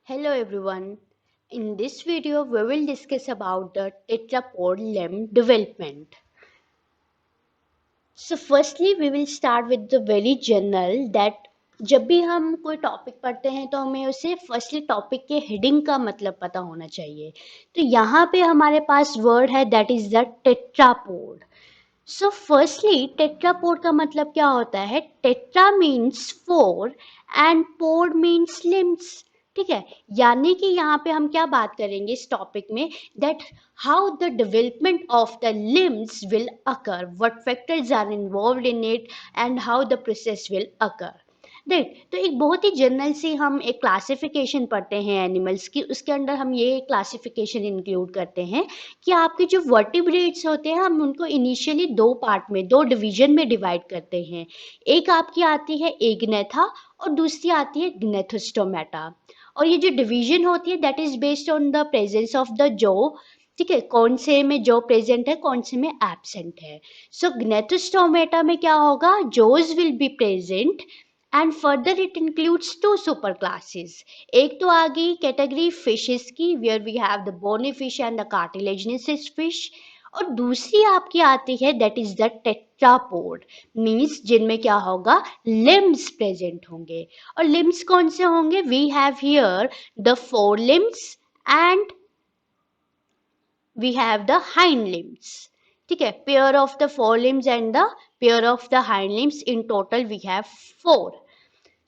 Hello everyone. In this video we will discuss about the tetrapod limb development. So firstly we will start with the very general that जब भी हम कोई topic पढ़ते हैं तो हमें उसे फर्स्टली टॉपिक के हेडिंग का मतलब पता होना चाहिए. तो यहाँ पे हमारे पास वर्ड है that is the tetrapod. So firstly tetrapod का मतलब क्या होता है. Tetra means four and pod means limbs. ठीक है, यानी कि यहाँ पे हम क्या बात करेंगे इस टॉपिक में that how the development of the limbs will occur, what factors are involved in it and how the process will occur. देख, तो एक बहुत ही जनरल सी हम एक क्लासिफिकेशन पढ़ते हैं एनिमल्स की. उसके अंदर हम ये क्लासिफिकेशन इंक्लूड करते हैं कि आपके जो वर्टिब्रेट्स होते हैं हम उनको इनिशियली दो पार्ट में, दो डिवीजन में डिवाइड करते हैं. एक आपकी आती है एग्नेथा और दूसरी आती है ग्नेथोस्टोमेटा. और ये जो डिवीजन होती है that is based on the presence of the जो. ठीक है, कौन से में जो प्रेजेंट है कौन से में एब्सेंट है. सो ग्नेथोस्टोमेटा में क्या होगा, jaws will be present and further it includes two super classes. एक तो आ गई कैटेगरी फिशेस की where we have the bony fish and the cartilaginous fish. और दूसरी आपकी आती है that is the tetrapod, means जिनमें क्या होगा, लिम्स प्रेजेंट होंगे. और लिम्स कौन से होंगे, we have here the fore limbs and we have the hind limbs. ठीक है, pair of the fore limbs and the pair of the hind limbs, in total we have four.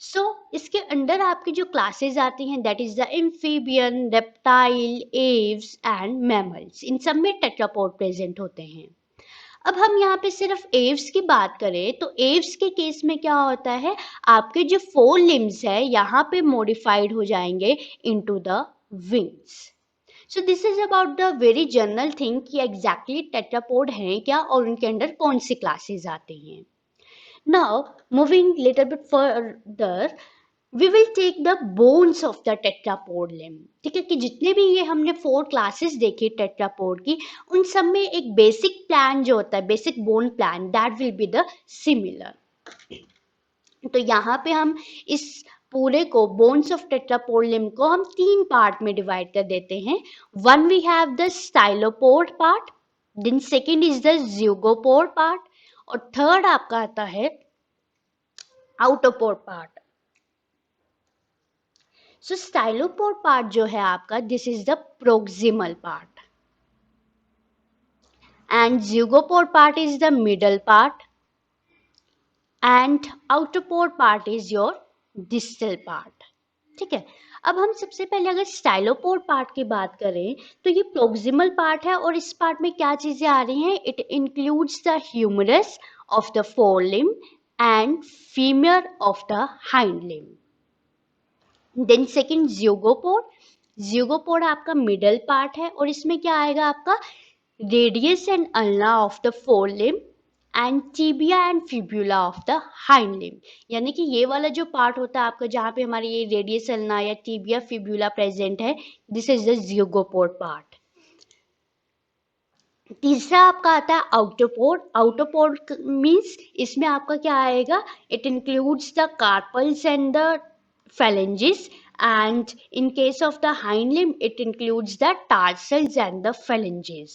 So इसके अंदर आपकी जो classes आती हैं that is the amphibian, reptile, aves and mammals. इन सब में टेट्रापोड प्रेजेंट होते हैं. अब हम यहाँ पे सिर्फ एव्स की बात करें तो एव्स के केस में क्या होता है, आपके जो फोर लिम्स है यहाँ पे मॉडिफाइड हो जाएंगे into the wings. So this is about the very general thing कि एग्जैक्टली टेट्रापोड हैं क्या और उनके अंदर कौन सी क्लासेस आती हैं. Now, moving little bit further, we will take the bones of the tetrapod limb. ठीक है, कि जितने भी ये हमने फोर क्लासेस देखी टेट्रापोड की, उन सब में एक बेसिक प्लान जो होता है, basic bone plan, that will be the similar. तो यहाँ पे हम इस पूरे को, बोन्स ऑफ टेट्रापोड लिम्ब को हम तीन पार्ट में डिवाइड कर देते हैं. One we have the stylopod part, then second is the zeugopod part और थर्ड आपका आता है आउटोपोड पार्ट. सो स्टाइलोपोड पार्ट जो है आपका, this is the proximal part and zeugopod part is the middle part and autopod part is your distal part. ठीक है, अब हम सबसे पहले अगर स्टाइलोपोड पार्ट की बात करें तो ये प्रोक्सिमल पार्ट है और इस पार्ट में क्या चीजें आ रही हैं, it includes the humerus of the fore limb and femur of the hind limb. Then second zeugopod. Zeugopod आपका मिडल पार्ट है और इसमें क्या आएगा आपका, radius and ulna of the fore limb and tibia and fibula of the hind limb. यानी कि ये वाला जो पार्ट होता है आपका जहाँ पे हमारी ये रेडियस अल्ना या टिबिया फिब्यूला प्रेजेंट है, this is the zeugopod part. तीसरा आपका आता है आउटोपोड. आउटोपोड मीन्स इसमें आपका क्या आएगा, it includes the carpals and the phalanges and in case of the hind limb it includes the tarsals and the phalanges.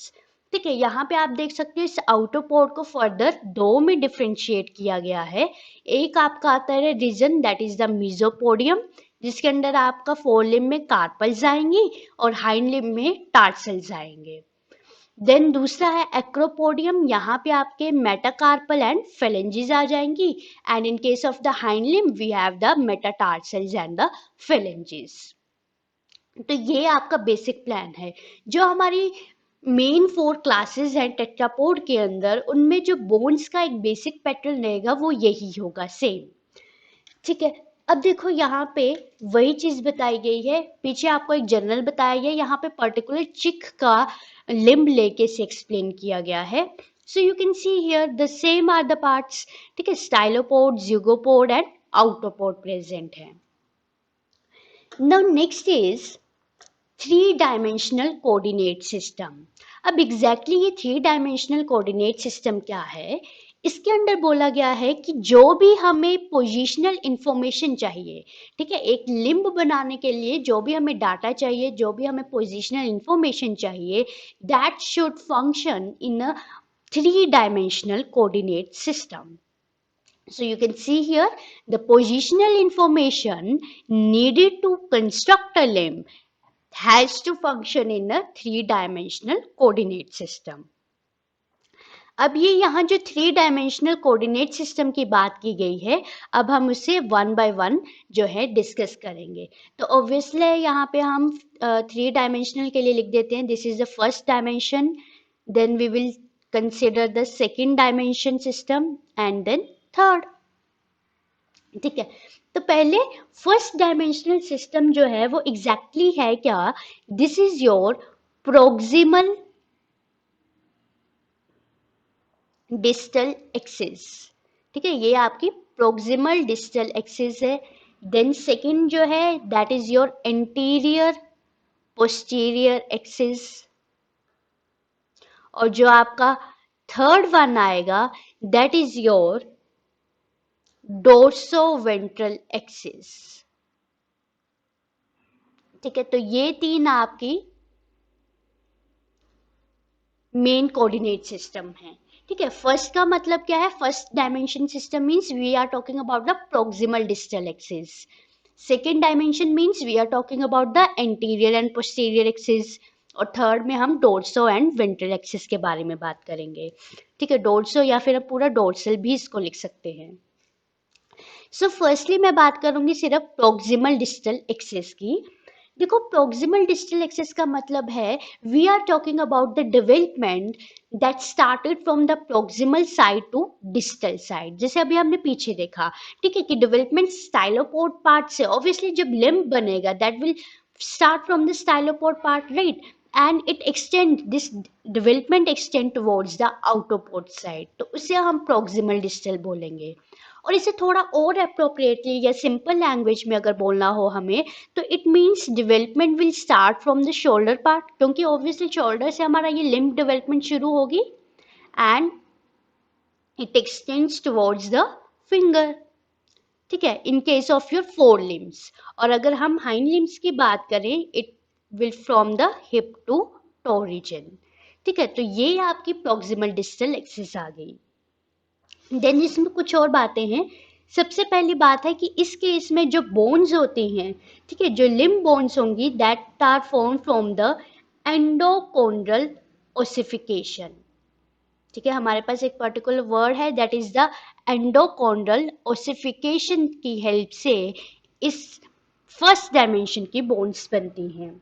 ठीक है, यहाँ पे आप देख सकते हो इस आउटोपोड को फर्दर दो में डिफ्रेंशिएट किया गया है. एक आपका आता है रीजन दैट इज द मीजोपोडियम, जिसके अंदर आपका फोर लिम्ब में कार्पल्स आएंगी और हाइंड लिम्ब में टार्सल्स आएंगे. देन दूसरा है एक्रोपोडियम, यहाँ पे आपके मेटाकार्पल एंड फेलेंजेस आ जाएंगी and in case of the hind limb we have the metatarsals and the phalanges. तो ये आपका बेसिक प्लान है. जो हमारी मेन फोर क्लासेस हैं टेट्रापोड के अंदर, उनमें जो बोन्स का एक बेसिक पैटर्न रहेगा वो यही होगा, सेम. ठीक है, अब देखो यहाँ पे वही चीज बताई गई है, पीछे आपको एक जनरल बताया गया, यहाँ पे पर्टिकुलर चिक का लिम्ब लेके से एक्सप्लेन किया गया है. So you can see here the same are the parts. ठीक है, stylopod, zeugopod and autopod present है. Now next is three dimensional coordinate system. अब एग्जैक्टली ये थ्री डायमेंशनल कोऑर्डिनेट सिस्टम क्या है, इसके अंदर बोला गया है कि जो भी हमें पोजिशनल इंफॉर्मेशन चाहिए, ठीक है, एक लिम्ब बनाने के लिए जो भी हमें डाटा चाहिए, जो भी हमें पोजिशनल इंफॉर्मेशन चाहिए, that should function in a 3-dimensional coordinate system. So you can see here the positional information needed to construct a limb has to function in a 3-dimensional coordinate system. अब ये यहाँ जो 3-dimensional coordinate system की बात की गई है, अब हम उसे 1 by 1 जो है डिस्कस करेंगे. तो ऑब्वियसली यहाँ पे हम 3-dimensional के लिए लिख देते हैं, this is the first dimension, then we will consider the second dimension system and then third. ठीक है, तो पहले फर्स्ट डायमेंशनल सिस्टम जो है वो एग्जैक्टली है क्या? This is your proximal distal axis. ठीक है, ये आपकी प्रोक्सिमल डिस्टल एक्सिस है. देन सेकंड जो है that is your anterior posterior axis, और जो आपका थर्ड वन आएगा दैट इज योर डोर्सोवेंट्रल एक्सिस. ठीक है, तो ये तीन आपकी मेन कोऑर्डिनेट सिस्टम है. ठीक है, फर्स्ट का मतलब क्या है? First dimension system means we are talking about the proximal distal axis. Second dimension means we are talking about the anterior and posterior axis, और थर्ड में हम डोर्सो एंड वेंट्रल एक्सिस के बारे में बात करेंगे. ठीक है, डोर्सो या फिर पूरा डोर्सल भी इसको लिख सकते हैं. सो फर्स्टली मैं बात करूंगी सिर्फ प्रोक्सिमल डिस्टल एक्सिस की. देखो, प्रोक्सिमल डिस्टल एक्सिस का मतलब है we are talking about the development that started from the proximal side to distal side. जैसे अभी हमने पीछे देखा, ठीक है, कि डेवलपमेंट स्टाइलोपोड पार्ट से. ऑब्वियसली जब लिम्ब बनेगा that will start from the stylopod part, right, and it extend this development extend towards the outerpod side, तो उसे हम प्रोक्सिमल डिस्टल बोलेंगे. और इसे थोड़ा और अप्रोप्रिएटली या सिंपल लैंग्वेज में अगर बोलना हो हमें, तो it means development will start from the shoulder part, क्योंकि ऑब्वियसली शोल्डर से हमारा ये लिम्ब डेवलपमेंट शुरू होगी, and it extends towards the finger. ठीक है, in case of your forelimbs. और अगर हम हाइंड लिम्स की बात करें, it will from the hip to toe region. ठीक है, तो ये आपकी प्रोक्सिमल डिस्टल एक्सिस आ गई. देन इसमें कुछ और बातें हैं. सबसे पहली बात है कि इस केस में जो बोन्स होती हैं, ठीक है, जो लिम्ब बोन्स होंगी that are form from the endochondral ossification. ठीक है, हमारे पास एक पर्टिकुलर वर्ड है that is the endochondral ossification की हेल्प से इस फर्स्ट डायमेंशन की बोन्स बनती हैं.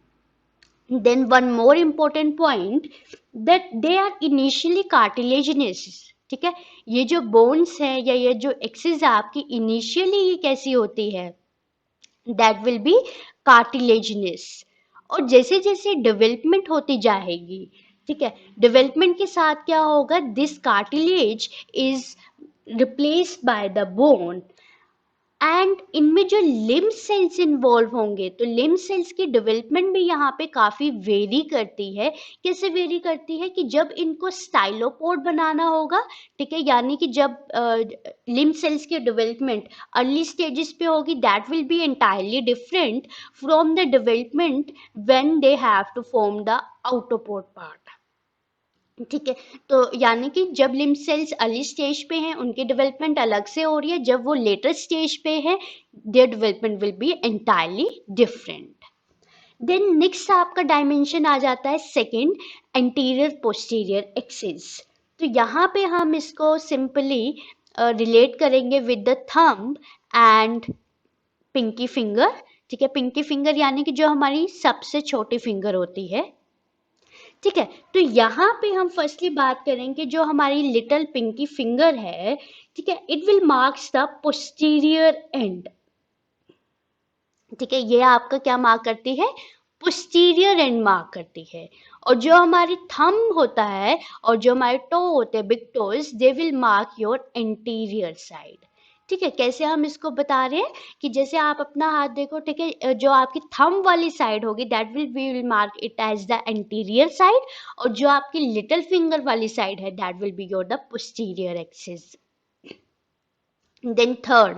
Then one more important point that they are initially cartilaginous. ठीक है, ये जो बोन्स है या ये जो एक्सिस है आपकी, इनिशियली ये कैसी होती है? That will B cartilaginous. और जैसे जैसे डेवलपमेंट होती जाएगी, ठीक है, डेवलपमेंट के साथ क्या होगा? This cartilage is replaced by the bone, and इनमें जो लिम्ब सेल्स इन्वॉल्व होंगे, तो लिम्ब सेल्स की डेवलपमेंट भी यहाँ पे काफ़ी वेरी करती है. कैसे वेरी करती है? कि जब इनको स्टाइलोपोड बनाना होगा, ठीक है, यानी कि जब लिम्ब सेल्स की डेवलपमेंट अर्ली स्टेजेस पे होगी, that will be entirely different from the development when they have to form the outerpod part. ठीक है, तो यानी कि जब लिम्ब सेल्स अर्ली स्टेज पे हैं उनकी डेवलपमेंट अलग से हो रही है, जब वो लेटर स्टेज पे है their development will be entirely different. Then next आपका डायमेंशन आ जाता है सेकंड, एंटीरियर पोस्टीरियर एक्सिस. तो यहाँ पे हम इसको सिंपली रिलेट करेंगे with the thumb and pinky finger. ठीक है, पिंकी फिंगर यानी कि जो हमारी सबसे छोटी फिंगर होती है. ठीक है, तो यहाँ पे हम फर्स्टली बात करेंगे जो हमारी लिटिल पिंकी फिंगर है, ठीक है, it will marks the posterior and. ठीक है, ये आपका क्या मार्क करती है? पोस्टीरियर एंड मार्क करती है. और जो हमारी थंब होता है और जो हमारे टो होते हैं, big toes, they will mark your anterior side. ठीक है, कैसे हम इसको बता रहे हैं कि जैसे आप अपना हाथ देखो, ठीक है, जो आपकी थंब वाली साइड होगी that will we will mark it as the anterior side, और जो आपकी लिटिल फिंगर वाली साइड है that will be your the posterior axis. Then third,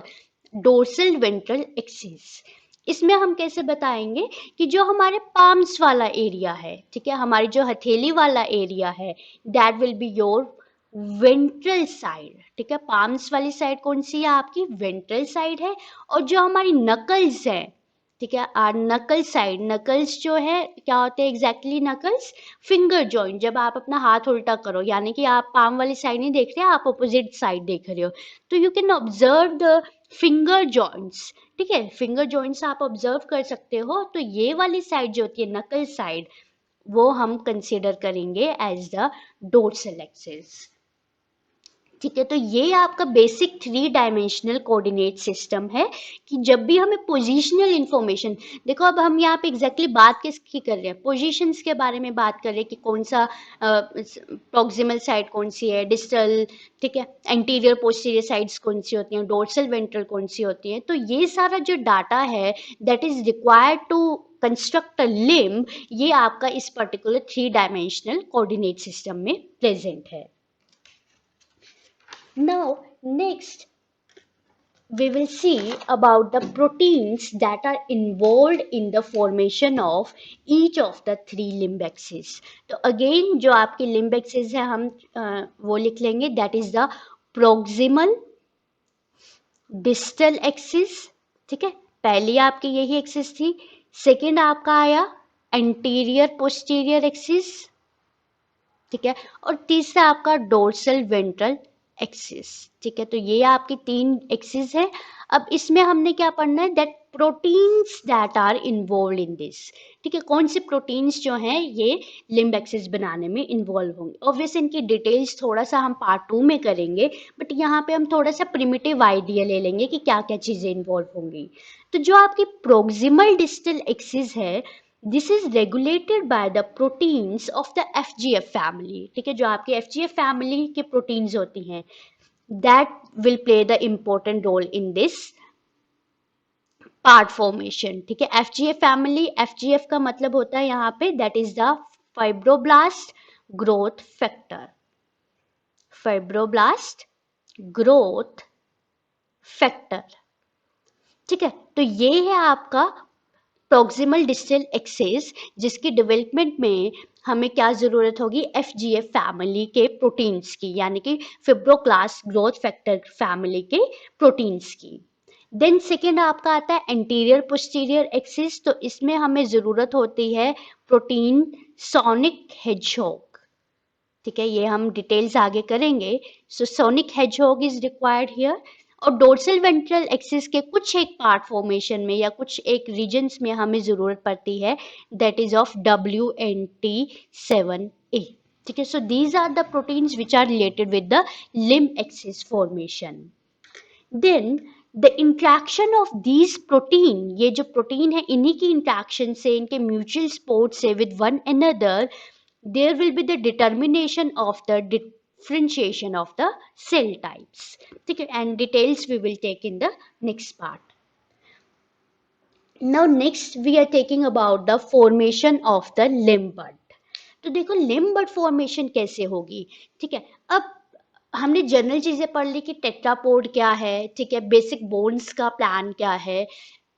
dorsal ventral axis. इसमें हम कैसे बताएंगे कि जो हमारे पाम्स वाला एरिया है, ठीक है, हमारी जो हथेली वाला एरिया है that will be your ventral side. ठीक है, पाम्स वाली साइड कौन सी है आपकी, वेंट्रल साइड है। और जो हमारी नकल्स है, ठीक है, नकल साइड, नकल्स जो है क्या होते हैं एग्जैक्टली, नकल्स फिंगर जॉइंट। जब आप अपना हाथ उल्टा करो, यानी कि आप पाम वाली साइड नहीं देख रहे, आप अपोजिट साइड देख रहे हो, तो you can observe the finger joints. ठीक है, फिंगर जॉइंट्स आप ऑब्जर्व कर सकते हो। तो ये वाली साइड जो होती है नकल साइड, वो हम कंसिडर करेंगे एज द डोर्सल एक्सिस। ठीक है, तो ये आपका बेसिक 3 डायमेंशनल कोऑर्डिनेट सिस्टम है कि जब भी हमें पोजीशनल इंफॉर्मेशन, देखो अब हम यहाँ पे एग्जैक्टली बात किसकी कर रहे हैं, पोजीशंस के बारे में बात कर रहे हैं कि कौन सा प्रॉक्सिमल साइड कौन सी है, डिस्टल, ठीक है, एंटीरियर पोस्टीरियर साइड्स कौन सी होती हैं, डोर्सल वेंट्रल कौन सी होती हैं। तो ये सारा जो डाटा है that is required to construct a limb, ये आपका इस पर्टिकुलर 3 डायमेंशनल कोऑर्डिनेट सिस्टम में प्रेजेंट है। Now, next, we will see about the proteins that are involved in the formation of each of the 3 limb axes. तो again जो आपकी limb axis है हम वो लिख लेंगे, that is the proximal distal axis। ठीक है, पहली आपकी यही एक्सिस थी। सेकेंड आपका आया एंटीरियर पोस्टीरियर एक्सिस, ठीक है, और तीसरा आपका डोर्सल वेंट्रल एक्सिस। ठीक है, तो ये आपकी 3 एक्सिस है। अब इसमें हमने क्या पढ़ना है, that proteins that are involve in this. ठीक है, कौन से प्रोटीन्स जो हैं ये लिम्ब एक्सिस बनाने में इन्वॉल्व होंगे। ऑब्वियस इनकी डिटेल्स थोड़ा सा हम पार्ट 2 में करेंगे, बट यहाँ पे हम थोड़ा सा प्रिमिटिव आइडिया ले लेंगे कि क्या क्या चीजें इन्वॉल्व होंगी। तो जो आपकी प्रोक्सिमल डिस्टल एक्सिस है, this is regulated by the proteins of the FGF family. ठीक है, जो आपकी FGF फैमिली के प्रोटीन्स होती हैं that will play the important role in this part formation. ठीक है, FGF फैमिली, FGF का मतलब होता है यहाँ पे that is the fibroblast growth factor, fibroblast growth factor. ठीक है, तो ये है आपका प्रॉक्सिमल डिस्टल एक्सिस, जिसकी डेवलपमेंट में हमें क्या जरूरत होगी, FGF फैमिली के प्रोटीन्स की, यानी कि फिब्रोब्लास्ट ग्रोथ फैक्टर फैमिली के प्रोटीन्स की। देन सेकेंड आपका आता है एंटीरियर पोस्टीरियर एक्सिस। तो इसमें हमें जरूरत होती है प्रोटीन सोनिक हेजहॉग। ठीक है, ये हम डिटेल्स आगे करेंगे। So sonic hedgehog is required here. और डोर्सल वेंट्रल एक्सिस के कुछ एक पार्ट फॉर्मेशन में या कुछ एक रीजन्स में हमें जरूरत पड़ती है, दैट इज ऑफ WNT7A। ठीक है, so these are the proteins which are related with the limb axis formation. Then the interaction of these protein, ये जो प्रोटीन है इन्हीं की इंट्रैक्शन से, इनके म्यूचुअल सपोर्ट से with one another, there will be the determination of the differentiation of the cell types. ठीक है, and details we will take in the next part. Now next we are taking about the formation of the limb bud. तो देखो limb बड formation कैसे होगी। ठीक है, अब हमने जनरल चीजें पढ़ ली कि टेट्रापोड क्या है, ठीक है, बेसिक बोन्स का प्लान क्या है,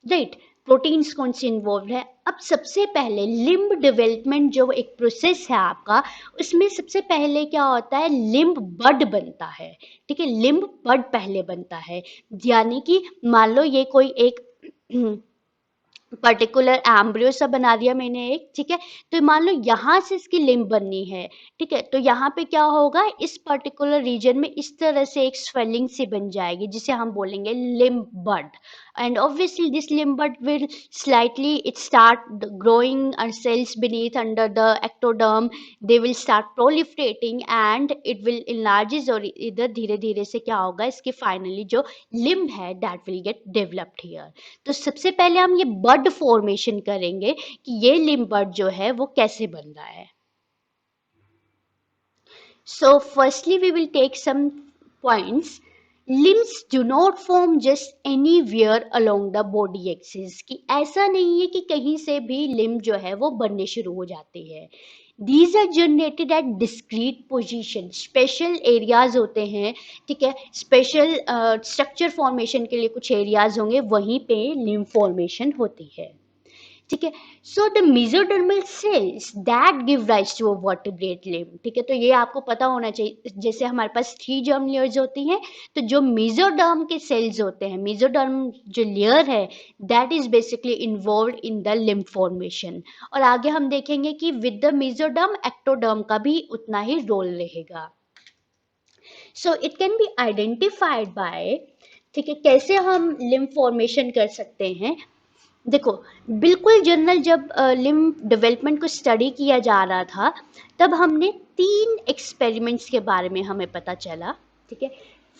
राइट, प्रोटीन्स कौन से इन्वॉल्व है। अब सबसे पहले लिम्ब डेवलपमेंट जो एक प्रोसेस है आपका, उसमें सबसे पहले क्या होता है, लिम्ब बड बनता है। ठीक है, लिम्ब बड पहले बनता है, यानी कि मान लो ये कोई एक पर्टिकुलर एम्ब्रियो सा बना दिया मैंने एक, ठीक है, तो मान लो यहाँ से इसकी लिम्ब बननी है। ठीक है, तो यहाँ पे क्या होगा, इस पर्टिकुलर रीजन में इस तरह से एक स्वेलिंग सी बन जाएगी जिसे हम बोलेंगे limb bud. And obviously this limb bud will slightly it start growing cells beneath under the ectoderm, they will start proliferating and it will enlarges, और इधर धीरे धीरे से क्या होगा, इसकी फाइनली जो लिम्ब है that will get developed here. तो सबसे पहले हम ये बड फॉर्मेशन करेंगे कि ये लिम्ब बड जो है वो कैसे बन रहा है। So firstly we will take some points limbs do not form just anywhere along the body axis, कि ऐसा नहीं है कि कहीं से भी लिम्ब जो है वो बनने शुरू हो जाते हैं. These are generated at discrete position. Special areas होते हैं, ठीक है, स्पेशल स्ट्रक्चर फॉर्मेशन के लिए कुछ एरियाज होंगे, वहीं पे लिम्ब फॉर्मेशन होती है, ठीक है. So the mesodermal cells that give rise to a vertebrate limb, ठीक है. तो ये आपको पता होना चाहिए, जैसे हमारे पास 3 जर्म लेयर्स होती हैं, तो जो मेसोडर्म के सेल्स होते हैं, मेसोडर्म जो लेयर है, that is basically involve in the limb formation. और आगे हम देखेंगे कि विद द मेसोडर्म एक्टोडर्म का भी उतना ही रोल रहेगा. So it can be identified by, ठीक है, कैसे हम लिम्ब फॉर्मेशन कर सकते हैं. देखो, बिल्कुल जनरल जब लिम्ब डेवलपमेंट को स्टडी किया जा रहा था, तब हमने 3 एक्सपेरिमेंट्स के बारे में हमें पता चला, ठीक है.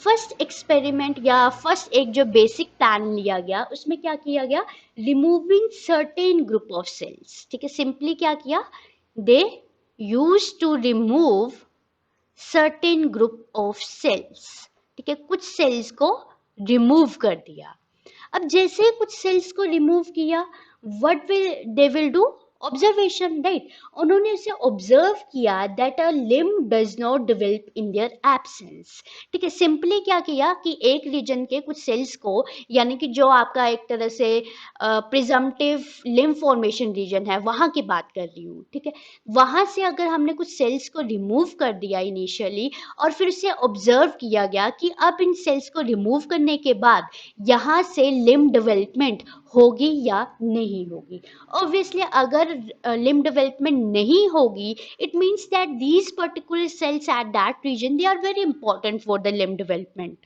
फर्स्ट एक्सपेरिमेंट या फर्स्ट एक जो बेसिक प्लान लिया गया, उसमें क्या किया गया, removing certain group of cells, ठीक है. सिंपली क्या किया, they use to remove certain group of cells, ठीक है, कुछ सेल्स को रिमूव कर दिया. अब जैसे ही कुछ सेल्स को रिमूव किया, what will they will do, observation, right. उन्होंने उसे ऑब्जर्व किया that a limb does not develop in their absence, ठीक है. सिंपली क्या किया कि एक रीजन के कुछ सेल्स को, यानी कि जो आपका एक तरह से प्रिजम्पटिव लिम्ब फॉर्मेशन रीजन है, वहां की बात कर रही हूँ, ठीक है. वहां से अगर हमने कुछ सेल्स को रिमूव कर दिया इनिशियली, और फिर उसे ऑब्जर्व किया गया कि अब इन सेल्स को रिमूव करने के बाद यहाँ से लिम्ब डेवलपमेंट होगी या नहीं होगी. ऑब्वियसली अगर लिम्ब डेवलपमेंट नहीं होगी, it means that these particular cells at that region they are very important for the limb development.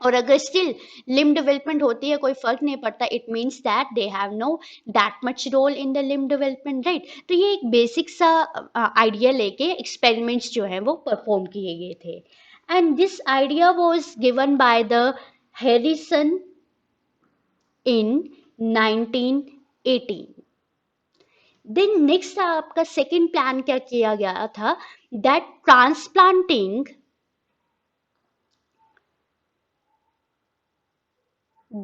और अगर स्टिल लिम्ब डेवलपमेंट होती है, कोई फर्क नहीं पड़ता, it means that they have no that much role in the limb development, right. तो ये एक बेसिक सा आइडिया लेके एक्सपेरिमेंट्स जो है वो परफॉर्म किए गए थे. And this idea was given by the Harrison in 1918. Then next आपका सेकेंड प्लान क्या किया गया था, that transplanting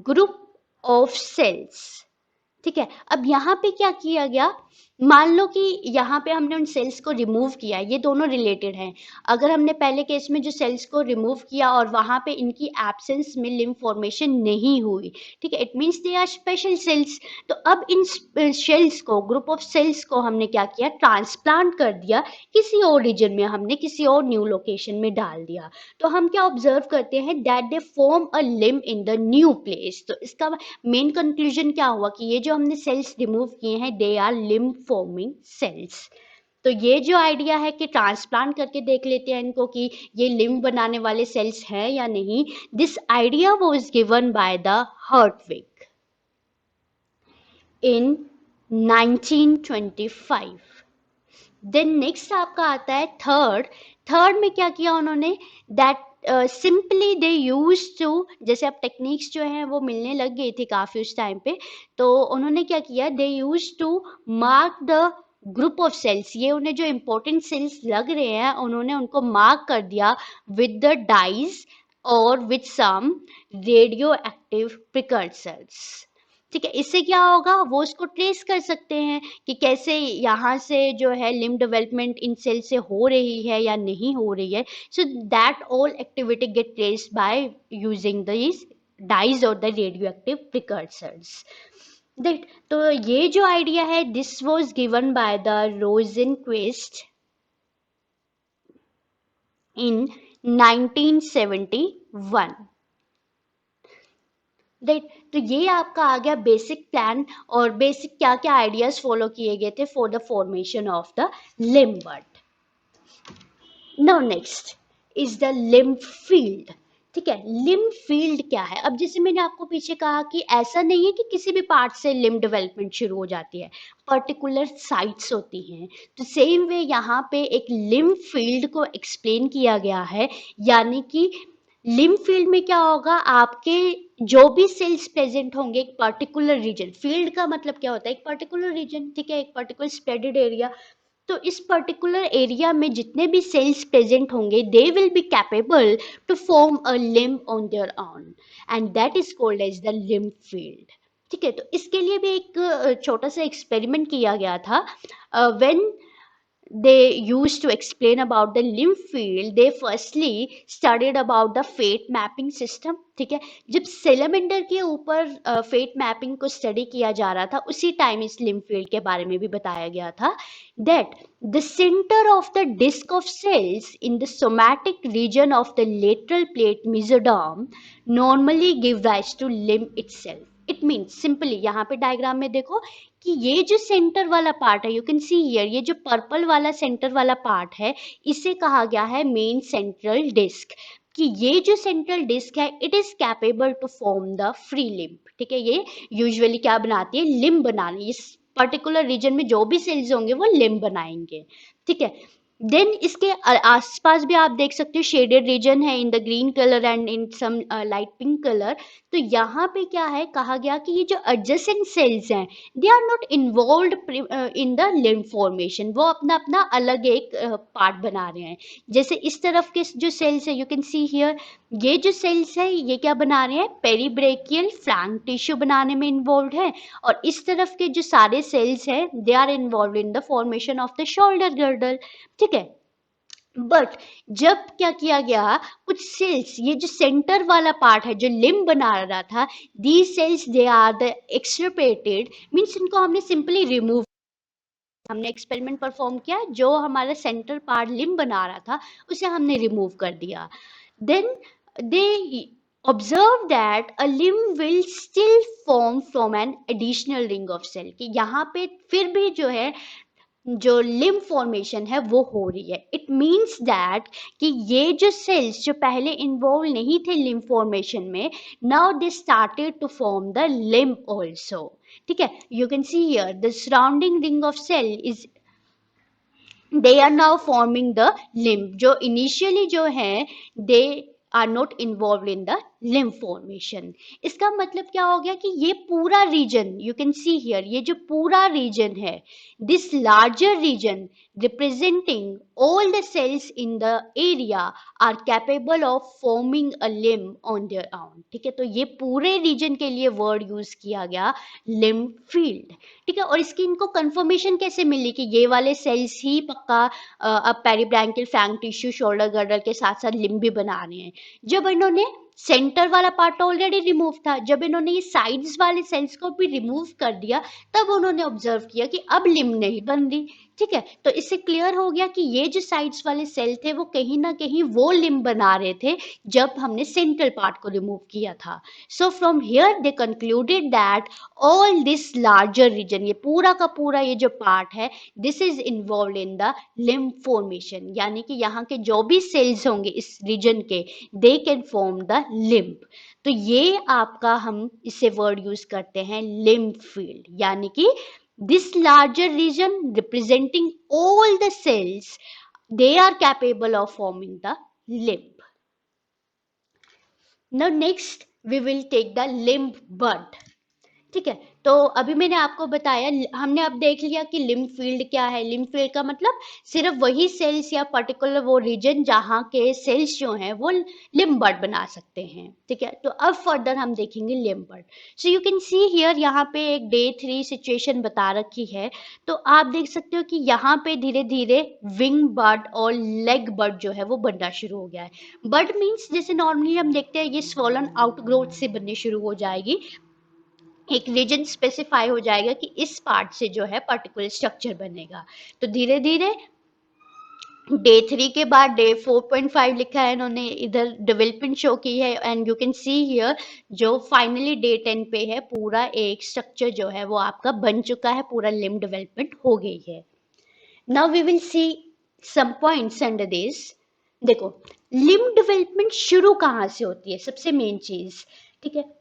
group of cells, ठीक है. अब यहाँ पे क्या किया गया, मान लो कि यहाँ पे हमने उन सेल्स को रिमूव किया, ये दोनों रिलेटेड हैं. अगर हमने पहले केस में जो सेल्स को रिमूव किया और वहाँ पे इनकी एब्सेंस में लिम्ब फॉर्मेशन नहीं हुई, ठीक है, it means they are special cells. तो अब इन सेल्स को, ग्रुप ऑफ सेल्स को हमने क्या किया, ट्रांसप्लांट कर दिया, किसी और रीजन में हमने किसी और न्यू लोकेशन में डाल दिया. तो हम क्या ऑब्जर्व करते हैं, that they form a limb in the new place. तो इसका मेन कंक्लूजन क्या हुआ कि ये जो हमने सेल्स रिमूव किए हैं, they are limb forming cells. तो ये जो आइडिया है कि ट्रांसप्लांट करके देख लेते हैं इनको कि ये लिम्ब बनाने वाले सेल्स हैं या नहीं, this idea was given by the Hertwig in 1925. Then next आपका आता है थर्ड में क्या किया उन्होंने, that simply they use to, जैसे अब टेक्निक्स जो हैं वो मिलने लग गई थी काफ़ी उस टाइम पे, तो उन्होंने क्या किया, they use to mark the group of cells. ये उन्हें जो इंपॉर्टेंट सेल्स लग रहे हैं, उन्होंने उनको मार्क कर दिया विद द डाइज और with some radio active precursors, ठीक है. इससे क्या होगा, वो उसको ट्रेस कर सकते हैं कि कैसे यहाँ से जो है लिम्ब डेवलपमेंट इन सेल से हो रही है या नहीं हो रही है. So that all activity get traced by using this dyes और द रेडियो एक्टिव प्रिकर्सर्स. तो ये जो आइडिया है, this was given by the Rosenquist in 1971, right. तो ये आपका आ गया बेसिक प्लान, और बेसिक क्या क्या आइडियाज फॉलो किए गए थे for the formation of the limb bud. Now next is the limb field, ठीक है. लिम्ब फील्ड क्या है, अब जैसे मैंने आपको पीछे कहा कि ऐसा नहीं है कि किसी भी पार्ट से लिम्ब डेवलपमेंट शुरू हो जाती है, पर्टिकुलर साइट्स होती हैं. तो सेम वे यहाँ पे एक लिम्ब फील्ड को एक्सप्लेन किया गया है, यानी कि लिम्ब फील्ड में क्या होगा, आपके जो भी सेल्स प्रेजेंट होंगे एक पर्टिकुलर रीजन, फील्ड का मतलब क्या होता है, एक पर्टिकुलर रीजन, ठीक है, एक पर्टिकुलर स्प्रेडेड एरिया. तो इस पर्टिकुलर एरिया में जितने भी सेल्स प्रेजेंट होंगे they will be capable to form a limb on their own and that is called as the limb field. ठीक है, तो इसके लिए भी एक छोटा सा एक्सपेरिमेंट किया गया था। When they used to explain about the lymph field, they firstly studied about the fate mapping system। ठीक है, जब सेलेमेंडर के ऊपर फेट मैपिंग को स्टडी किया जा रहा था उसी टाइम इस लिम्फ फील्ड के बारे में भी बताया गया था that the center of the disc of cells in the somatic region of the lateral plate mesoderm normally give rise to limb itself। It means simply यहाँ पे डायग्राम में देखो कि ये जो सेंटर वाला पार्ट है, यू कैन सी हियर, ये जो पर्पल वाला सेंटर वाला पार्ट है इसे कहा गया है मेन सेंट्रल डिस्क। कि ये जो सेंट्रल डिस्क है it is capable to form the free limb. ठीक है, ये यूजुअली क्या बनाती है, लिम्ब बनाने, इस पर्टिकुलर रीजन में जो भी सेल्स होंगे वो लिम्ब बनाएंगे। ठीक है, देन इसके आसपास भी आप देख सकते हो शेडेड रीजन है in the green colour and in some light pink colour. तो यहाँ पे क्या है, कहा गया कि ये जो एडजेसेंट सेल्स हैं they are not involved in the limb formation, वो अपना अपना अलग एक पार्ट बना रहे हैं। जैसे इस तरफ के जो सेल्स है, यू कैन सी हियर, ये जो सेल्स है ये क्या बना रहे हैं, पेरीब्रेकियल फ्लैंक टिश्यू बनाने में इन्वॉल्व है, और इस तरफ के जो सारे सेल्स हैं they are involve in the formation of the shoulder girdle. ठीक है, बट जब क्या किया गया, कुछ सेल्स, ये जो सेंटर वाला पार्ट है जो लिम्ब बना रहा था, these cells they are the extirpated, means इनको हमने सिंपली रिमूव, हमने एक्सपेरिमेंट परफॉर्म किया, जो हमारा सेंटर पार्ट लिम्ब बना रहा था उसे हमने रिमूव कर दिया। Then they observe that a limb will still form from an additional ring of cell, कि यहाँ पे फिर भी जो है जो लिम्ब फॉर्मेशन है वो हो रही है। इट मीन्स दैट कि ये जो सेल्स जो पहले इन्वॉल्व नहीं थे लिम्ब फॉर्मेशन में, now they started to form the limb also. ठीक है, you can see here the surrounding ring of cell is, they are now forming the limb, जो initially जो है they are not involved in the limb formation। इसका मतलब क्या हो गया कि ये पूरा region, you can see here, ये जो पूरा region है, this larger region representing all the cells in the area are capable of forming a limb on their own। ठीक है, तो ये पूरे region के लिए word यूज किया गया limb field। ठीक है, और इसकी इनको कंफर्मेशन कैसे मिली कि ये वाले सेल्स ही पक्का अब पेरीब्रैंकियल फ्लैंक टिश्यू शोल्डर गर्डल के साथ साथ लिम्ब भी बना रहे हैं। जब इन्होंने सेंटर वाला पार्ट ऑलरेडी रिमूव था, जब इन्होंने ये साइड्स वाले सेल्स को भी रिमूव कर दिया तब उन्होंने ऑब्जर्व किया कि अब लिम्ब नहीं बन रही। ठीक है, तो इससे क्लियर हो गया कि ये जो साइड्स वाले सेल थे वो कहीं ना कहीं वो लिम्ब बना रहे थे जब हमने सेंट्रल पार्ट को रिमूव किया था। So from here they concluded that all this larger region, ये पूरा का पूरा ये जो पार्ट है, this is involve in the limb formation, यानी कि यहाँ के जो भी सेल्स होंगे इस रीजन के they can form the limb. तो ये आपका हम इससे वर्ड यूज करते हैं लिम्ब फील्ड, यानी कि this larger region representing all the cells, they are capable of forming the limb। Now next we will take the limb bud। ठीक है, तो अभी मैंने आपको बताया, हमने अब देख लिया कि लिम्ब फील्ड क्या है। लिम्ब फील्ड का मतलब सिर्फ वही सेल्स या पर्टिकुलर वो रीजन जहाँ के सेल्स जो हैं वो लिम्ब बड बना सकते हैं। ठीक है, तो अब फर्दर हम देखेंगे limb bud. So you can see here, यहाँ पे एक डे 3 सिचुएशन बता रखी है, तो आप देख सकते हो कि यहाँ पे धीरे धीरे विंग बड और लेग बड जो है वो बनना शुरू हो गया है। बड मीन्स जैसे नॉर्मली हम देखते हैं ये स्वॉलन आउटग्रोथ से बननी शुरू हो जाएगी, एक रीजन स्पेसिफाई हो जाएगा कि इस पार्ट से जो है पर्टिकुलर स्ट्रक्चर बनेगा। तो धीरे धीरे डे 3 के बाद डे 4.5 लिखा है इन्होंने, इधर डेवलपमेंट शो की है, and you can see here जो फाइनली डे 10 पे है पूरा एक स्ट्रक्चर जो है वो आपका बन चुका है, पूरा लिम्ब डेवलपमेंट हो गई है। Now we will see some points under this. देखो लिम्ब डेवलपमेंट शुरू कहाँ से होती है, सबसे मेन चीज। ठीक है,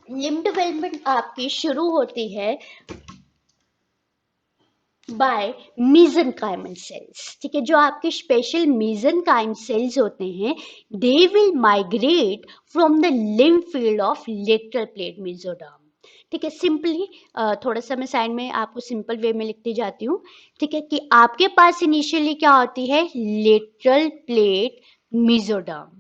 लिम्ब डेवलपमेंट आपकी शुरू होती है बाय मेसेनकाइमल सेल्स। ठीक है, जो आपके स्पेशल मेसेनकाइम सेल्स होते हैं they will migrate from the limb field of lateral plate mesoderm. ठीक है, सिंपली थोड़ा सा मैं साइड में आपको सिंपल वे में लिखती जाती हूँ। ठीक है, कि आपके पास इनिशियली क्या होती है, लेटरल प्लेट मेसोडर्म।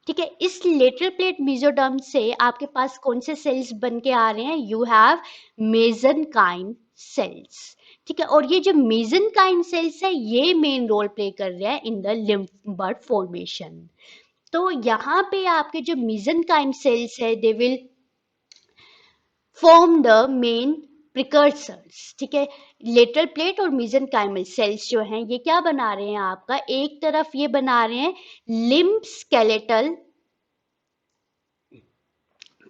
ठीक है, इस लेटरल प्लेट मेसोडर्म से आपके पास कौन से सेल्स बन के आ रहे हैं, यू हैव मेसेनकाइम सेल्स। ठीक है, और ये जो मेसेनकाइम सेल्स है ये मेन रोल प्ले कर रहे हैं in the limb bud formation. तो यहाँ पे आपके जो मेसेनकाइम सेल्स है they will form the main precursors. ठीक है, लेटरल प्लेट और मेसेनकाइमल सेल्स जो हैं ये क्या बना रहे हैं, आपका एक तरफ ये बना रहे हैं limb skeletal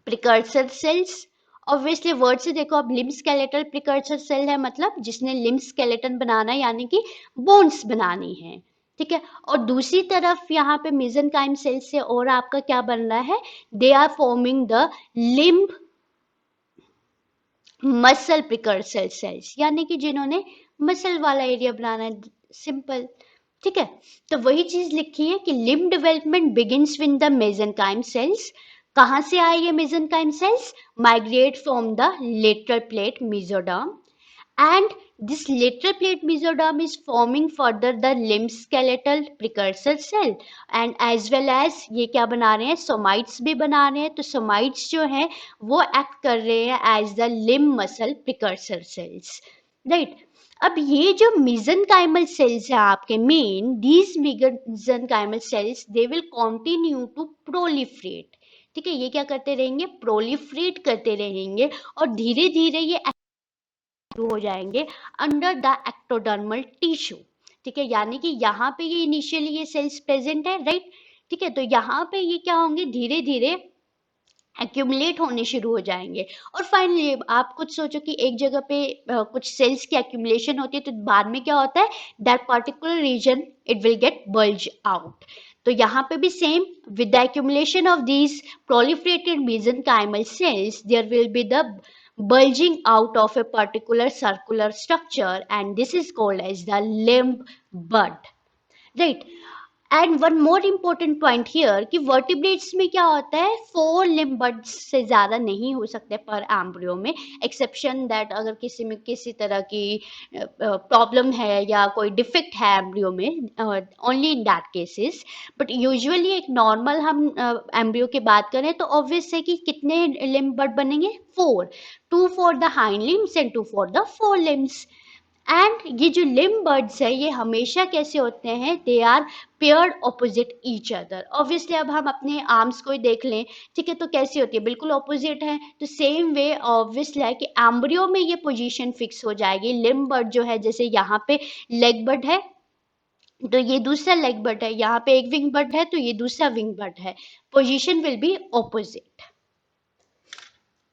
precursor cells. Obviously word से देखो अब, लिम्ब स्केलेटल प्रिकर्सर सेल है मतलब जिसने लिम्ब स्केलेटन बनाना है, यानी कि बोन्स बनानी है। ठीक है, और दूसरी तरफ यहाँ पे मेसेनकाइम सेल से और आपका क्या बन रहा है, they are forming the limb muscle precursor cells, यानी कि जिन्होंने मसल वाला एरिया बनाना है, सिंपल। ठीक है, तो वही चीज लिखी है कि limb development begins with the mesenchyme cells. कहाँ से आए ये mesenchyme cells, migrate from the lateral plate mesoderm, and this lateral plate mesoderm is forming further the limb skeletal precursor cell, and as well as ये क्या बना रहे हैं, somites भी बना रहे हैं। तो सोमाइट्स जो हैं वो एक्ट कर रहे हैं as the limb muscle precursor cells, right. अब ये जो मेसेनकाइमल सेल्स हैं आपके main, these mesenchymal cells they will continue to proliferate. ठीक है, ये क्या करते रहेंगे, प्रोलिफरेट करते रहेंगे और धीरे धीरे ये शुरू हो जाएंगे अंडर द एक्टोडर्मल टिश्यू। ठीक है, यानी कि यहाँ पे ये इनिशियली ये सेल्स प्रेजेंट है, राइट। ठीक है, तो यहाँ पे ये क्या होंगे, धीरे धीरे एक्यूमुलेट होने शुरू हो जाएंगे। और फाइनली आप कुछ सोचो कि एक जगह पे कुछ सेल्स की एक्यूमुलेशन होती है तो बाद में क्या होता है, that particular region it will get bulge out. तो यहाँ पे भी same, with the accumulation of these proliferated mesenchymal cells there will be the bulging out of a particular circular structure, and this is called as the limb bud, right। And one more important point here कि vertebrates में क्या होता है, 4 limb buds से ज़्यादा नहीं हो सकते पर एम्ब्रियो में, एक्सेप्शन दैट अगर किसी में किसी तरह की प्रॉब्लम है या कोई डिफेक्ट है एम्ब्रियो में, only in that cases. But usually एक नॉर्मल हम एम्ब्रियो की बात करें तो ऑब्वियस है कि कितने लिम्ब बड बनेंगे, 4, 2 for the hind limbs and 2 for the fore limbs. And ये जो लिम्ब बर्ड्स है ये हमेशा कैसे होते हैं, they are paired opposite each other. Obviously अब हम अपने आर्म्स को ही देख लें, ठीक है, तो कैसी होती है, बिल्कुल ऑपोजिट है। तो सेम वे ऑब्वियसली है कि एम्ब्रियो में ये पोजीशन फिक्स हो जाएगी। लिम्ब बर्ड जो है, जैसे यहाँ पे लेग बर्ड है तो ये दूसरा लेग बर्ड है, यहाँ पे एक विंग बर्ड है तो ये दूसरा विंग बर्ड है, position will be opposite.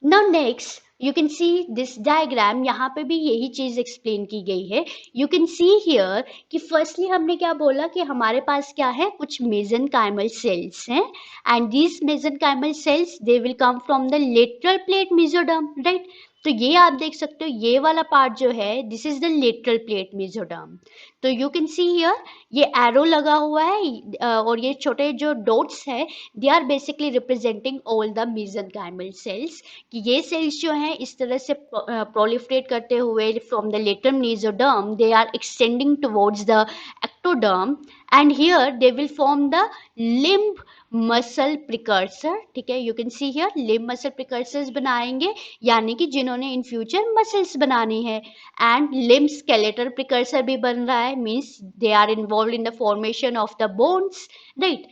Now next you can see this diagram, यहाँ पे भी यही चीज एक्सप्लेन की गई है। You can see here कि firstly हमने क्या बोला कि हमारे पास क्या है, कुछ mesenchymal cells हैं, and these mesenchymal cells they will come from the lateral plate mesoderm, right। तो ये आप देख सकते हो, ये वाला पार्ट जो है this is the lateral plate mesoderm. तो यू कैन सी हियर ये एरो लगा हुआ है और ये छोटे जो डॉट्स है they are basically representing all the mesenchymal cells, कि ये सेल्स जो हैं इस तरह से प्रोलिफरेट करते हुए from the lateral mesoderm they are extending towards the ectoderm, and here they will form the limb muscle precursor. ठीक है, you can see here limb muscle precursors बनाएंगे, यानी कि जिन्होंने इन फ्यूचर मसल्स बनानी है। एंड लिम्ब स्केलेटल प्रिकर्सर भी बन रहा है, means they are involve in the formation of the bones, right.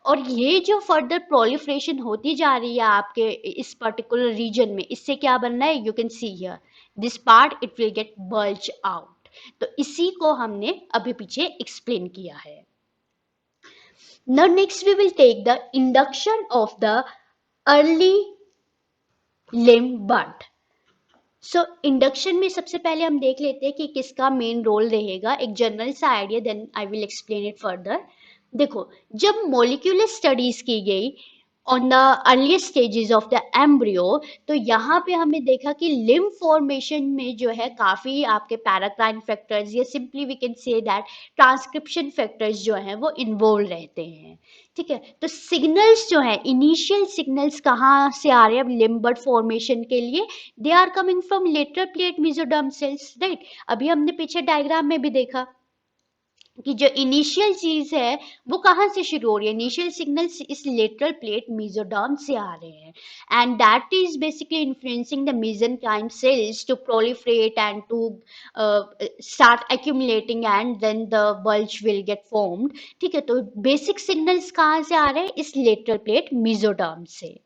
और ये जो फर्दर प्रोलिफरेशन होती जा रही है आपके इस पर्टिकुलर रीजन में, इससे क्या बन रहा है, you can see here this part it will get bulge out. तो इसी को हमने अभी पीछे एक्सप्लेन किया है। Now next we will take the induction of the early limb bud. So induction में सबसे पहले हम देख लेते हैं कि किसका मेन रोल रहेगा, एक जनरल सा idea, then I will explain it further. देखो, जब मॉलिक्यूलर स्टडीज की गई on the earliest stages of the embryo, तो यहाँ पे हमें देखा कि लिम्ब फॉर्मेशन में जो है काफ़ी आपके पैराक्राइन फैक्टर्स या simply we can say that transcription factors जो हैं वो इन्वॉल्व रहते हैं। ठीक है, तो सिग्नल्स जो है, इनिशियल सिग्नल्स कहाँ से आ रहे हैं अब लिम्ब बड फॉर्मेशन के लिए? They are coming from lateral plate mesoderm cells, right. अभी हमने पीछे डायग्राम में भी देखा कि जो इनिशियल चीज है वो कहाँ से शुरू हो रही है, इनिशियल सिग्नल्स इस लेटरल प्लेट मेसोडर्म से आ रहे हैं, and that is basically influencing the mesenchyme cells to proliferate and to start accumulating and then the bulge will get formed. ठीक है, तो बेसिक सिग्नल्स कहाँ से आ रहे हैं? इस लेटरल प्लेट मेसोडर्म से।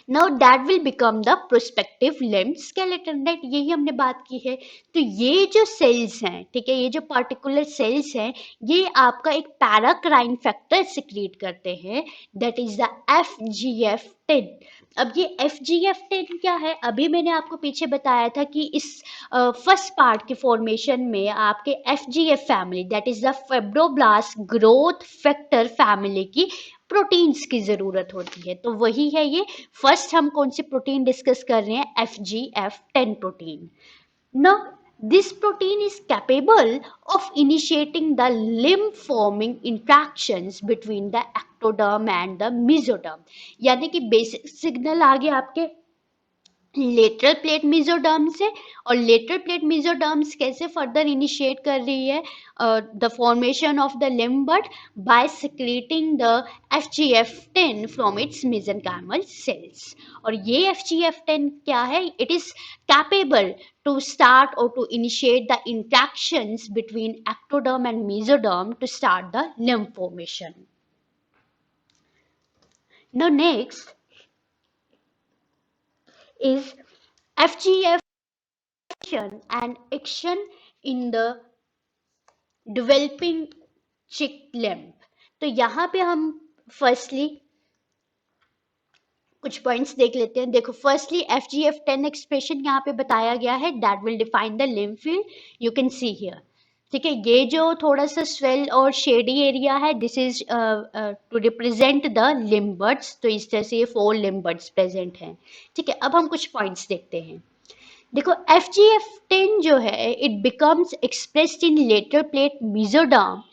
Now that will become the prospective limb skeleton, right, यही हमने बात की है। तो ये जो सेल्स हैं, ठीक है, ये जो पर्टिकुलर सेल्स हैं, ये आपका एक पैराक्राइन फैक्टर सिक्रीट करते हैं, दैट इज द FGF10। अब ये FGF10 क्या है? अभी मैंने आपको पीछे बताया था कि इस फर्स्ट पार्ट के फॉर्मेशन में आपके FGF family, that is the fibroblast growth factor family की प्रोटीन्स की जरूरत होती है, तो वही है ये। फर्स्ट हम कौन सी प्रोटीन डिस्कस कर रहे हैं? FGF10 protein. Now this protein is capable of initiating the limb forming interactions between the ectoderm and the mesoderm, यानी कि बेसिक सिग्नल आ गया आपके लेटरल प्लेट मेसोडर्म से, और लेटरल प्लेट मेसोडर्म्स कैसे फर्दर इनिशिएट कर रही है the formation of the limb bud by secreting the FGF10 from its mesenchymal cells. और ये FGF10 क्या है? It is capable to start or to initiate the interactions between ectoderm and mesoderm to start the limb formation. Now next is FGF and action in the developing chick limb। तो यहाँ पे हम firstly कुछ points देख लेते हैं। देखो, firstly FGF10 expression यहाँ पे बताया गया है, that will define the limb field, you can see here. ठीक है, ये जो थोड़ा सा स्वेल और शेडी एरिया है, this is to represent the limb buds, तो इस तरह से ये 4 लिम्ब बड्स प्रेजेंट हैं। ठीक है, अब हम कुछ पॉइंट्स देखते हैं। देखो, FGF10 जो है it becomes expressed in lateral plate mesoderm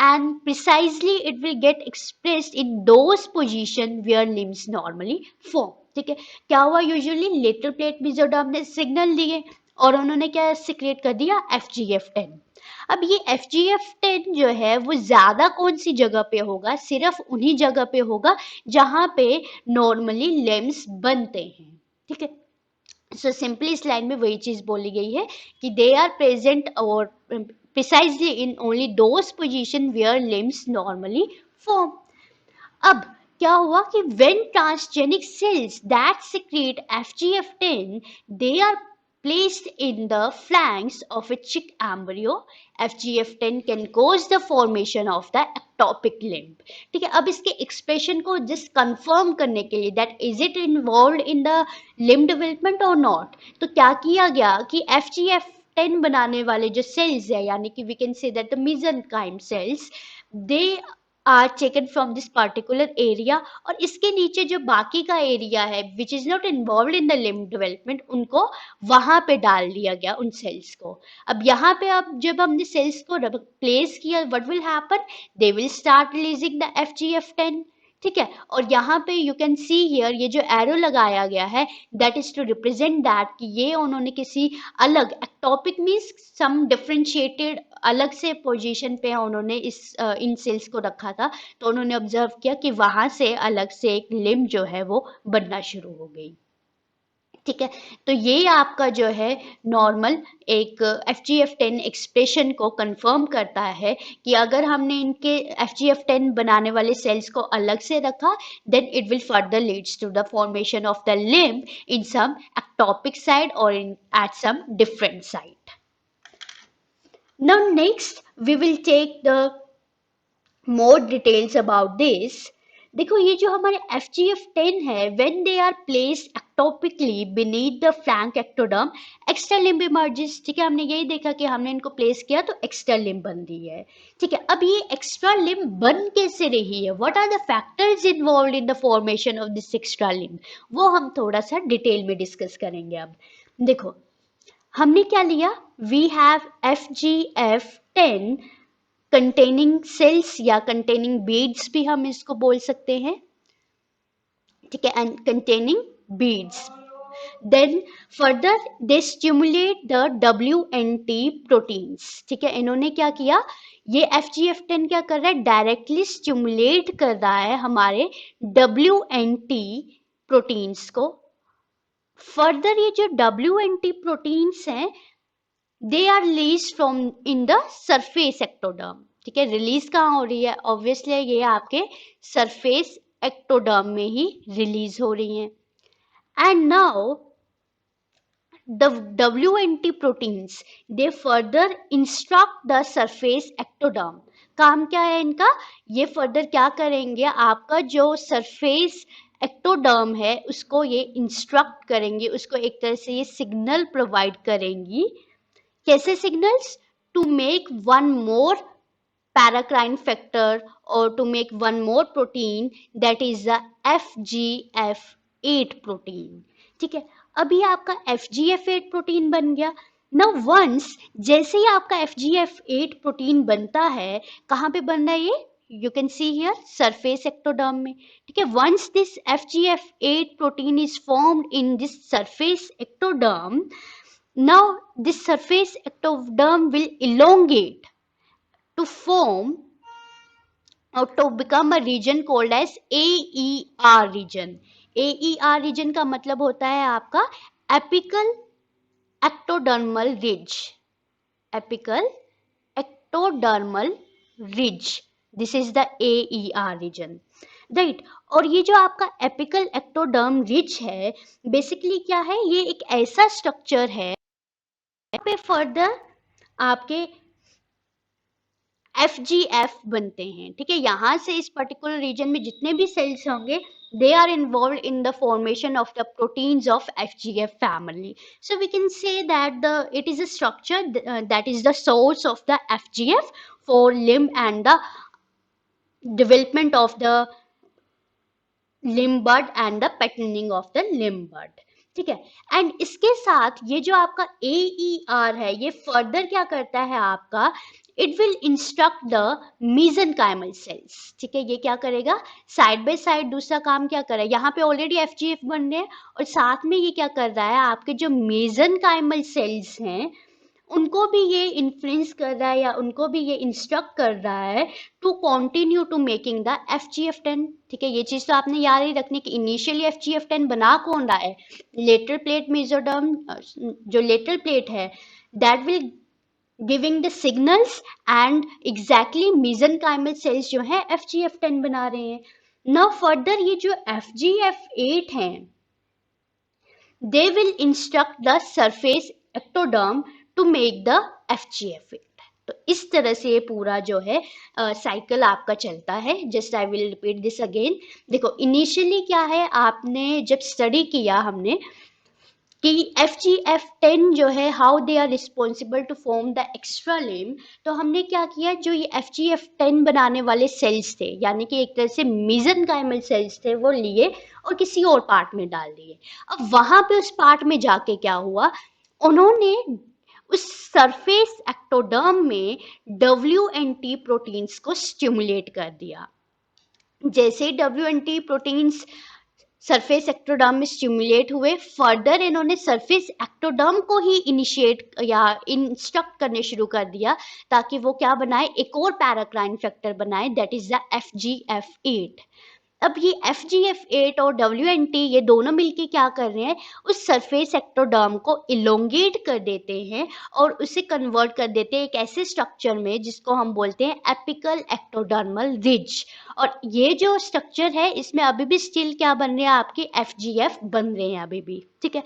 and precisely it will get expressed in those position where limbs normally form। ठीक है, क्या हुआ? यूजुअली लेटरल प्लेट मेसोडर्म ने सिग्नल दिए और उन्होंने क्या सिक्रेट कर दिया? FGF10। अब ये FGF10 जो है वो ज्यादा कौन सी जगह पे होगा? सिर्फ उन्हीं जगह पे होगा जहां पे नॉर्मली लिम्स बनते हैं। ठीक है, सो सिंपली इस लाइन में वही चीज बोली गई है कि दे आर प्रेजेंट और precisely in only those position where limbs normally form। अब क्या हुआ कि when transgenic cells that secrete FGF10 they are placed in the flanks of a chick embryo, FGF10 can cause the formation of the ectopic limb। ठीक है, अब इसके expression को just confirm करने के लिए that is it involve in the limb development और not, तो क्या किया गया कि FGF10 बनाने वाले जो सेल्स है, यानी कि we can say that the mesenchyme cells, they are taken from this particular area, और इसके नीचे जो बाकी का एरिया है which is not involve in the limb development, उनको वहां पे डाल दिया गया उन सेल्स को। अब यहाँ पे अब जब हमने सेल्स को प्लेस किया, what will happen? They will start releasing the FGF10। ठीक है, और यहाँ पे यू कैन सी हियर ये जो एरो लगाया गया है that is to represent that कि ये उन्होंने किसी अलग एक्टोपिक मीन्स सम डिफरेंशिएटेड अलग से पोजीशन पे उन्होंने इस इन सेल्स को रखा था, तो उन्होंने ऑब्जर्व किया कि वहां से अलग से एक लिम्ब जो है वो बनना शुरू हो गई। ठीक है, तो ये आपका जो है नॉर्मल एक FGF10 एक्सप्रेशन को कंफर्म करता है कि अगर हमने इनके FGF10 बनाने वाले सेल्स को अलग से रखा, then it will further leads to the formation of the limb in some ectopic side और in at some different side. Now next we will take the more details about this, देखो ये जो हमारे FGF10 है, when they are placed ectopically beneath the flank ectoderm, extra limb emerges। ठीक है, हमने यही देखा कि हमने इनको प्लेस किया तो एक्स्ट्रा लिम्ब बन रही है। ठीक है, अब ये एक्स्ट्रा लिम्ब बन कैसे रही है, what are the factors involve in the formation of this extra limb, वो हम थोड़ा सा डिटेल में डिस्कस करेंगे। अब देखो हमने क्या लिया, we have FGF10 containing cells या कंटेनिंग बीड्स भी हम इसको बोल सकते हैं। ठीक है, and containing beads, then further they stimulate the WNT proteins. ठीक है, इन्होंने क्या किया, ये FGF10 क्या कर रहा है, डायरेक्टली स्टिमुलेट कर रहा है हमारे WNT प्रोटीन्स को। फर्दर ये जो WNT प्रोटीन्स हैं, they are release from in the surface ectoderm. ठीक है, रिलीज कहाँ हो रही है, ऑब्वियसली ये आपके सरफेस एक्टोडर्म में ही रिलीज हो रही हैं। And now the WNT proteins they further instruct the surface ectoderm. काम क्या है इनका, ये फर्दर क्या करेंगे, आपका जो सरफेस एक्टोडर्म है उसको ये इंस्ट्रक्ट करेंगे, उसको एक तरह से ये सिग्नल प्रोवाइड करेंगी। कैसे signals, to make one more paracrine factor और to make one more protein, that is the FGF8 protein. ठीक है, अभी आपका FGF8 प्रोटीन बन गया। नाउ वंस जैसे ही आपका FGF8 प्रोटीन बनता है, कहाँ पे बन रहा है ये, you can see here surface ectoderm में। ठीक है, once this FGF8 protein is formed in this surface ectoderm, now this surface ectoderm will elongate to form or to become a region called as AER region। AER region का मतलब होता है आपका apical ectodermal ridge, apical ectodermal ridge, this is the AER region, right. और ये जो आपका apical ectoderm ridge है, बेसिकली क्या है, ये एक ऐसा स्ट्रक्चर है पे फर्दर आपके FGF बनते हैं। ठीक है, यहाँ से इस पर्टिकुलर रीजन में जितने भी सेल्स होंगे, they are involved in the formation of the proteins of FGF family. So we can say that it is a structure that is the source of the FGF for limb and the development of the limb bud and the patterning of the limb bud। ठीक है, and इसके साथ ये जो आपका AER है, ये further क्या करता है आपका, it will instruct the mesenchymal cells। ठीक है, ये क्या करेगा, साइड बाय साइड दूसरा काम क्या कर रहा है, यहाँ पे ऑलरेडी FGF बन रहे हैं और साथ में ये क्या कर रहा है, आपके जो mesenchymal cells हैं उनको भी ये इन्फ्लुएंस कर रहा है या उनको भी ये इंस्ट्रक्ट कर रहा है to continue to making the FGF10। ठीक है, ये चीज तो आपने याद ही रखनी कि इनिशियली FGF10 बना कौन रहा है, लेटरल प्लेट मेसोडर्म, जो लेटरल प्लेट है that will giving the signals and exactly mesenchymal cells जो है FGF10 बना रहे हैं। नाउ फर्दर ये जो FGF8 हैं, they will instruct the surface ectoderm to make the FGF8। तो इस तरह से ये पूरा जो है साइकिल आपका चलता है। Just I will repeat this again. देखो इनिशियली क्या है, आपने जब स्टडी किया हमने कि FGF10 जो है how they are responsible to form the extra limb, तो हमने क्या किया, जो ये FGF10 बनाने वाले सेल्स थे, यानी कि एक तरह से mesenchymal सेल्स थे, वो लिए और किसी और पार्ट में डाल दिए। अब वहां पे उस पार्ट में जाके क्या हुआ, उन्होंने उस सरफेस एक्टोडर्म में WNT प्रोटीन्स को स्टिमुलेट कर दिया। जैसे WNT प्रोटीन्स सरफेस एक्टोडर्म में स्टिमुलेट हुए, फर्दर इन्होंने सरफेस एक्टोडर्म को ही इनिशिएट या इंस्ट्रक्ट करने शुरू कर दिया ताकि वो क्या बनाए, एक और पैराक्राइन फैक्टर बनाए, दैट इज द FGF8। अब ये FGF8 और WNT ये दोनों मिलके क्या कर रहे हैं, उस सरफेस एक्टोडर्म को इलोंगेट कर देते हैं और उसे कन्वर्ट कर देते हैं एक ऐसे स्ट्रक्चर में जिसको हम बोलते हैं एपिकल एक्टोडर्मल रिज। और ये जो स्ट्रक्चर है इसमें अभी भी स्टिल क्या बन रहे हैं, आपके FGF बन रहे हैं अभी भी। ठीक है,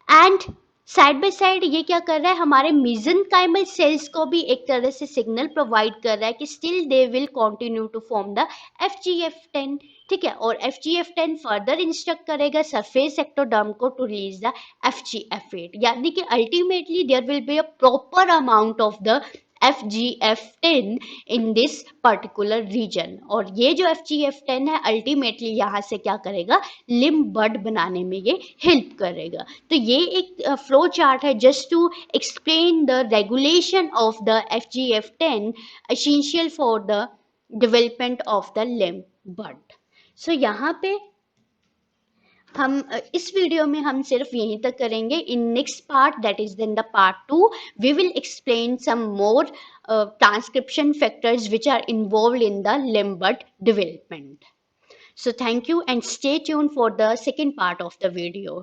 एंड साइड बाय साइड ये क्या कर रहा है, हमारे मेसेनकाइमल सेल्स को भी एक तरह से सिग्नल प्रोवाइड कर रहा है कि still they will continue to form the FGF10, ठीक है। और FGF10 फर्दर इंस्ट्रक्ट करेगा सरफेस एक्टोडर्म को टू रिलीज द FGF8, यानी कि ultimately there will be a proper amount of the FGF10 in this particular region. और ये जो FGF10 है अल्टीमेटली यहाँ से क्या करेगा, लिम्ब बड बनाने में ये हेल्प करेगा। तो ये एक फ्लो चार्ट है just to explain the regulation of the FGF10 essential for the development of the limb bud. So यहाँ पे हम इस वीडियो में हम सिर्फ यहीं तक करेंगे। In next part, that is then the part 2, we will explain some more transcription factors which are involved in the limb bud development. So thank you and stay tuned for the second part of the video.